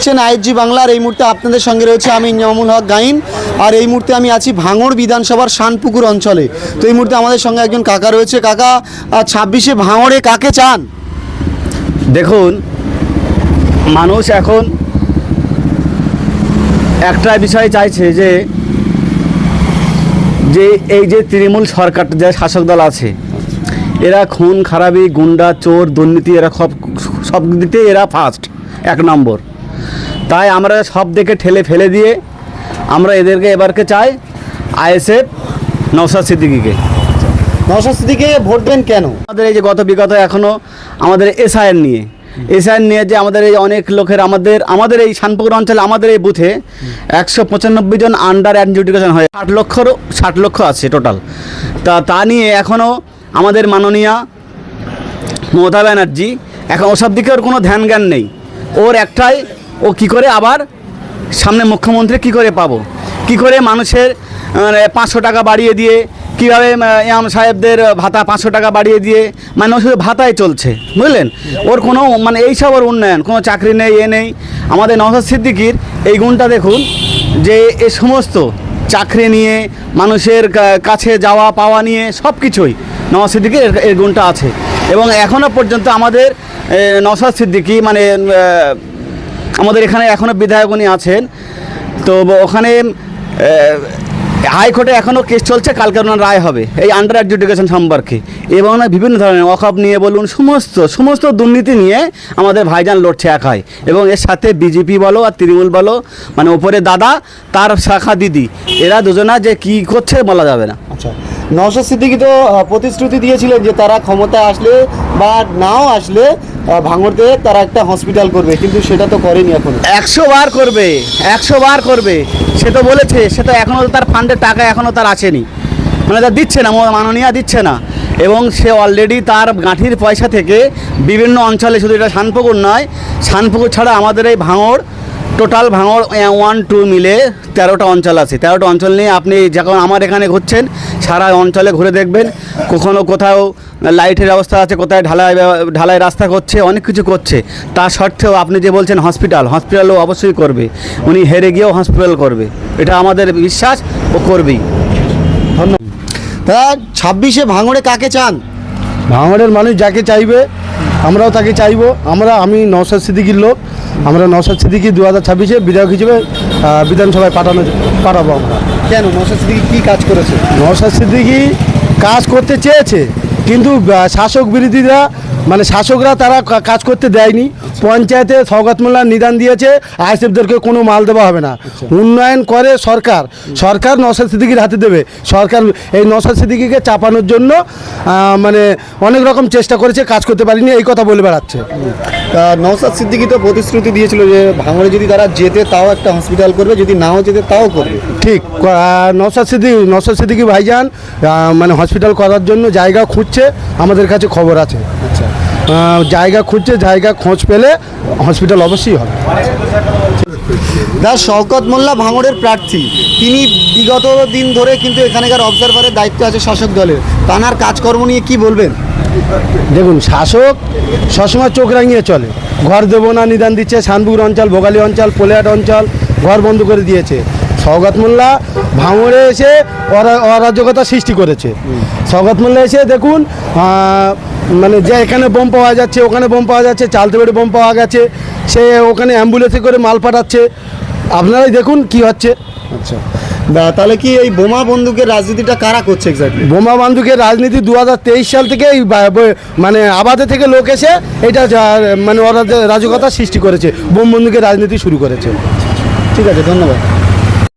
দেখছেন আইএসজি বাংলার। এই মুহূর্তে আপনাদের সঙ্গে রয়েছে আমি ইনজামুল হক গাইন। আর এই মুহূর্তে আমি আছি ভাঙড় বিধানসভার শানপুকুর অঞ্চলে। তো এই মুহূর্তে আমাদের সঙ্গে একজন কাকা রয়েছে। কাকা, 26শে ভাঙড়ে কাকে চান? দেখুন, মানুষ এখন একটা বিষয় চাইছে যে এই যে তৃণমূল সরকার, যে শাসক দল আছে, এরা খুন খারাপি, গুন্ডা, চোর, দুর্নীতি, এরা সব দিকে এরা ফার্স্ট, 1 নম্বর। তাই আমরা সব দিকে ঠেলে ফেলে দিয়ে আমরা এদেরকে এবারকে চাই আইএসএফ নওশাদ সিদ্দিকীকে। নওশাদ সিদ্দিকীকে ভোট দেন কেন? আমাদের এই যে বিগত এখনও আমাদের এসআইআর নিয়ে যে আমাদের এই অনেক লোকের আমাদের এই শানপুকুর অঞ্চলে আমাদের এই বুথে 195 জন আন্ডার অ্যাডজুডিকেশন হয়, 60 লক্ষ আছে টোটাল। তা নিয়ে এখনও আমাদের মাননীয়া মমতা ব্যানার্জি এখন ওসব দিকে ওর কোনো ধ্যান জ্ঞান নেই। ওর একটাই, ও কি করে আবার সামনে মুখ্যমন্ত্রী কি করে পাবো, কি করে মানুষের 500 টাকা বাড়িয়ে দিয়ে, কীভাবে ইমাম সাহেবদের ভাতা 500 টাকা বাড়িয়ে দিয়ে, মানে ও শুধু ভাতায় চলছে, বুঝলেন? ওর কোনো এইসব ওর উন্নয়ন, কোনো চাকরি নেই, নেই। আমাদের নওশাদ সিদ্দিকীর এই গুণটা দেখুন, যে এ সমস্ত চাকরি নিয়ে, মানুষের কাছে যাওয়া পাওয়া নিয়ে সব কিছুই নওশাদ সিদ্দিকীর এর গুণটা আছে। এবং এখনও পর্যন্ত আমাদের নওশাদ সিদ্দিকী আমাদের এখানে এখনও বিধায়ক উনি আছেন। তো ওখানে হাইকোর্টে এখনও কেস চলছে, কালকে ওনার রায় হবে এই আন্ডার অ্যাডজুডিকেশন সম্পর্কে। এবং বিভিন্ন ধরনের ওয়াকফ নিয়ে বলুন, সমস্ত দুর্নীতি নিয়ে আমাদের ভাইজান লড়ছে একাই। এবং এর সাথে বিজেপি বলো আর তৃণমূল বলো, ওপরে দাদা তার শাখা দিদি, এরা দুজনা যে কি করছে বলা যাবে না। আচ্ছা, নওশাদ সিদ্দিকী তো প্রতিশ্রুতি দিয়েছিলেন যে তারা ক্ষমতায় আসলে বা নাও আসলে ভাঙড়তে তারা একটা হসপিটাল করবে, কিন্তু সেটা তো করেনি। এখন 100 বার করবে সে তো বলেছে, সে তো এখনও তার ফান্ডের টাকা এখনও তার আসেনি, তার দিচ্ছে না, মাননীয়া দিচ্ছে না। এবং সে অলরেডি তার গাঁঠির পয়সা থেকে বিভিন্ন অঞ্চলে, শুধু এটা শানপুকুর নয়, শানপুকুর ছাড়া আমাদের এই ভাঙড়, টোটাল ভাঙড় 1, 2 মিলে 13টা অঞ্চল আছে। 13টা অঞ্চল নিয়ে আপনি যখন আমার এখানে ঘুরছেন, সারা অঞ্চলে ঘুরে দেখবেন, কোথাও লাইটের ব্যবস্থা আছে, কোথায় ঢালাই রাস্তা করছে, অনেক কিছু করছে। তা সত্ত্বেও আপনি যে বলছেন হসপিটালও অবশ্যই করবে, উনি হেরে গিয়েও হসপিটাল করবে, এটা আমাদের বিশ্বাস, ও করবেই। ধন্যবাদ। তা 26শে ভাঙড়ে কাকে চান? ভাঙড়ের মানুষ যাকে চাইবে আমরাও তাকে চাইবো। আমি নওশাদ সিদ্দিকীর লোক। আমরা নওশাদ সিদ্দিকী 2026-এ বিধায়ক হিসেবে বিধানসভায় পাঠাবো আমরা। কেন? নওশাদ সিদ্দিকী কী কাজ করেছে? নওশাদ সিদ্দিকী কাজ করতে চেয়েছে, কিন্তু শাসক বিরোধীরা শাসকরা তারা কাজ করতে দেয়নি। পঞ্চায়েতে সওগাত মোল্লা নিদান দিয়েছে, আইএসএফদেরকে কোনো মাল দেওয়া হবে না। উন্নয়ন করে সরকার নওশাদ সিদ্দিকীর হাতে দেবে। সরকার এই নওশাদ সিদ্দিকীকে চাপানোর জন্য অনেক রকম চেষ্টা করেছে, কাজ করতে পারিনি, এই কথা বলে বেড়াচ্ছে। নওশাদ সিদ্দিকী তো প্রতিশ্রুতি দিয়েছিল যে ভাঙড়ে যদি তারা যেতে তাও একটা হসপিটাল করবে, যদি নাও যেতে তাও করবে। ঠিক, নওশাদ সিদ্দিকী ভাইজান হসপিটাল করার জন্য জায়গা খুঁজছে, আমাদের কাছে খবর আছে। আচ্ছা, জায়গা খুঁজছে, জায়গা খোঁজ পেলে হসপিটাল অবশ্যই হবে। শওকত মোল্লা ভাঙড়ের প্রার্থী, তিনি বিগত দিন ধরে কিন্তু এখানকার অবজারভারের দায়িত্ব আছে শাসক দলের। তানার কাজকর্ম নিয়ে কি বলবেন? দেখুন, শাসক সবসময় চোখ রাঙিয়ে চলে। ঘর দেবো না নিদান দিচ্ছে, শানপুকুর অঞ্চল, ভোগালী অঞ্চল, পোলেহাট অঞ্চল ঘর বন্ধ করে দিয়েছে। শওকত মোল্লা ভাঙড়ে এসে অরাজকতা সৃষ্টি করেছে। শওকত মোল্লা এসে দেখুন, যে এখানে বোম পাওয়া যাচ্ছে, ওখানে বোম পাওয়া যাচ্ছে, চালতে বেড়ে বোম পাওয়া গেছে, সে ওখানে অ্যাম্বুলেন্সে করে মাল পাঠাচ্ছে। আপনারাই দেখুন কি হচ্ছে। আচ্ছা, তাহলে কি এই বোমা বন্দুকের রাজনীতিটা কারা করছে এক্স্যাক্টলি? বোমা বন্দুকের রাজনীতি 2023 সাল থেকে আবাদে থেকে লোক এসে এটা অরাজকতা সৃষ্টি করেছে, বোম বন্দুকের রাজনীতি শুরু করেছে। ঠিক আছে, ধন্যবাদ।